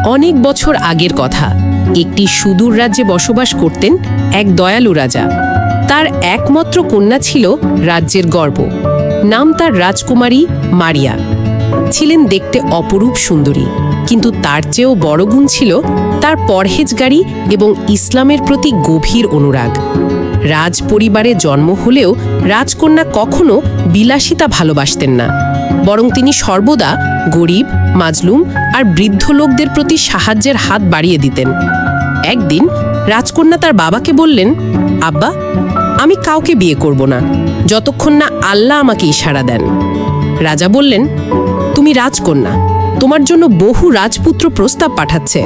অনেক বছর আগের কথা। একটি সুদূর রাজ্যে বসবাস করতেন এক দয়ালু রাজা। তার একমাত্র কন্যা ছিল রাজ্যের গর্ব। নাম তার রাজকুমারী মারিয়া। ছিলেন দেখতে অপরূপ সুন্দরী, কিন্তু তার চেয়েও বড় গুণ ছিল তার পরহেজগারি এবং ইসলামের প্রতি গভীর অনুরাগ। রাজ পরিবারে জন্ম হলেও রাজকন্যা কখনো বিলাসিতা ভালোবাসতেন না, বরং তিনি সর্বদা গরিব, মাজলুম আর বৃদ্ধ লোকদের প্রতি সাহায্যের হাত বাড়িয়ে দিতেন। একদিন রাজকন্যা তার বাবাকে বললেন, আব্বা, আমি কাউকে বিয়ে করব না যতক্ষণ না আল্লাহ আমাকে ইশারা দেন। রাজা বললেন, তুমি রাজকন্যা, তোমার জন্য বহু রাজপুত্র প্রস্তাব পাঠাচ্ছে।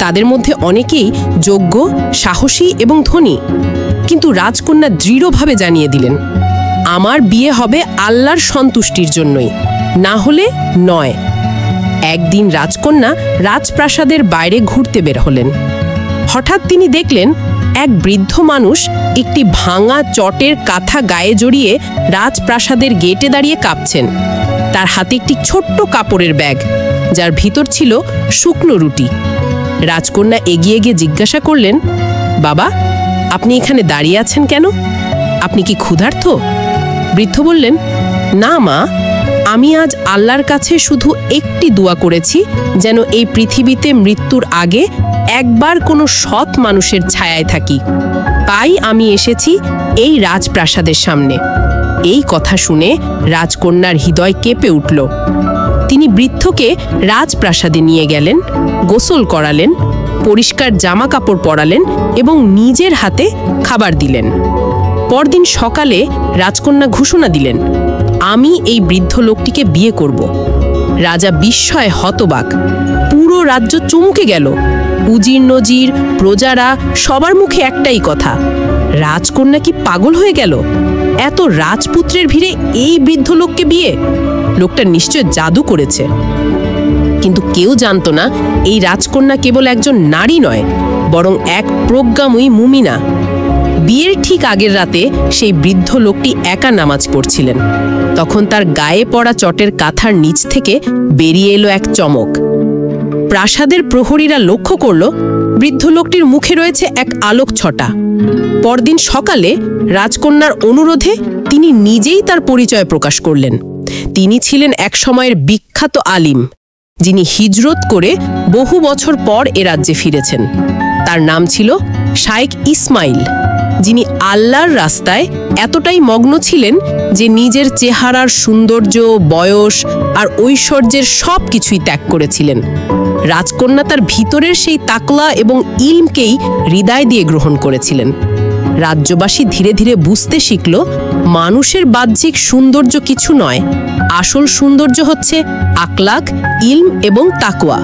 তাদের মধ্যে অনেকেই যোগ্য, সাহসী এবং ধনী। কিন্তু রাজকন্যা দৃঢ়ভাবে জানিয়ে দিলেন, আমার বিয়ে হবে আল্লাহর সন্তুষ্টির জন্যই, না হলে নয়। একদিন রাজকন্যা রাজপ্রাসাদের বাইরে ঘুরতে বের হলেন। হঠাৎ তিনি দেখলেন এক বৃদ্ধ মানুষ একটি ভাঙা চটের কাঁথা গায়ে জড়িয়ে রাজপ্রাসাদের গেটে দাঁড়িয়ে কাঁপছেন। তার হাতে একটি ছোট্ট কাপড়ের ব্যাগ, যার ভিতর ছিল শুকনো রুটি। রাজকন্যা এগিয়ে গিয়ে জিজ্ঞাসা করলেন, বাবা, আপনি এখানে দাঁড়িয়ে আছেন কেন? আপনি কি ক্ষুধার্ত? বৃদ্ধ বললেন, না মা, আমি আজ আল্লাহর কাছে শুধু একটি দোয়া করেছি, যেন এই পৃথিবীতে মৃত্যুর আগে একবার কোনো সৎ মানুষের ছায়ায় থাকি। তাই আমি এসেছি এই রাজপ্রাসাদের সামনে। এই কথা শুনে রাজকন্যার হৃদয় কেঁপে উঠল। তিনি বৃদ্ধকে রাজপ্রাসাদে নিয়ে গেলেন, গোসল করালেন, পরিষ্কার জামা কাপড় পরালেন এবং নিজের হাতে খাবার দিলেন। পরদিন সকালে রাজকন্যা ঘোষণা দিলেন, আমি এই বৃদ্ধ লোকটিকে বিয়ে করব। রাজা বিস্ময়ে হতবাক। পুরো রাজ্য চমকে গেল। উজির নজির, প্রজারা, সবার মুখে একটাই কথা, রাজকন্যা কি পাগল হয়ে গেল? এত রাজপুত্রের ভিড়ে এই বৃদ্ধ লোককে বিয়ে? লোকটা নিশ্চয় জাদু করেছে। কিন্তু কেউ জানতো না এই রাজকন্যা কেবল একজন নারী নয়, বরং এক প্রজ্ঞাময়ী মুমিনা। বিয়ের ঠিক আগের রাতে সেই বৃদ্ধ লোকটি একা নামাজ পড়ছিলেন। তখন তার গায়ে পড়া চটের কাঁথার নিচ থেকে বেরিয়ে এলো এক চমক। প্রাসাদের প্রহরীরা লক্ষ্য করল, বৃদ্ধ লোকটির মুখে রয়েছে এক আলোক ছটা। পরদিন সকালে রাজকন্যার অনুরোধে তিনি নিজেই তার পরিচয় প্রকাশ করলেন। তিনি ছিলেন এক সময়ের বিখ্যাত আলিম, যিনি হিজরত করে বহু বছর পর এ রাজ্যে ফিরেছেন। তার নাম ছিল শাইখ ইসমাইল, যিনি আল্লাহর রাস্তায় এতটাই মগ্ন ছিলেন যে নিজের চেহারার সৌন্দর্য, বয়স আর ঐশ্বর্যের সব কিছুই ত্যাগ করেছিলেন। রাজকন্যা তার ভিতরের সেই তাকওয়া এবং ইলমকেই হৃদয় দিয়ে গ্রহণ করেছিলেন। রাজ্যবাসী ধীরে ধীরে বুঝতে শিখল, মানুষের বাহ্যিক সৌন্দর্য কিছু নয়, আসল সৌন্দর্য হচ্ছে আখলাক, ইলম এবং তাকওয়া।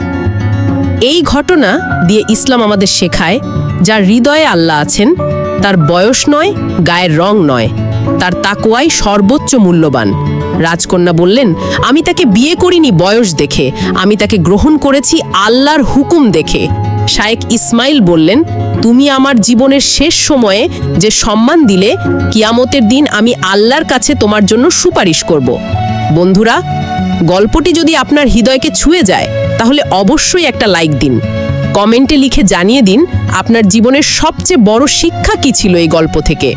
এই ঘটনা দিয়ে ইসলাম আমাদের শেখায়, যার হৃদয়ে আল্লাহ আছেন, তার বয়স নয়, গায়ের রং নয়, তার তাকওয়াই সর্বোচ্চ মূল্যবান। রাজকন্যা বললেন, আমি তাকে বিয়ে করিনি বয়স দেখে, আমি তাকে গ্রহণ করেছি আল্লাহর হুকুম দেখে। শাইখ ইসমাইল বললেন, তুমি আমার জীবনের শেষ সময়ে যে সম্মান দিলে, কিয়ামতের দিন আমি আল্লাহর কাছে তোমার জন্য সুপারিশ করব। বন্ধুরা, গল্পটি যদি আপনার হৃদয়কে ছুঁয়ে যায়, তাহলে অবশ্যই একটা লাইক দিন। কমেন্টে লিখে জানিয়ে দিন আপনার জীবনের সবচেয়ে বড় শিক্ষা কি ছিল এই গল্প থেকে।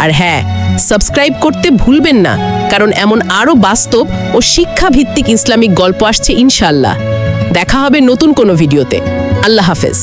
আর হ্যাঁ, সাবস্ক্রাইব করতে ভুলবেন না, কারণ এমন আরও বাস্তব ও শিক্ষাভিত্তিক ইসলামিক গল্প আসছে ইনশাআল্লাহ। দেখা হবে নতুন কোনো ভিডিওতে। আল্লাহ হাফেজ।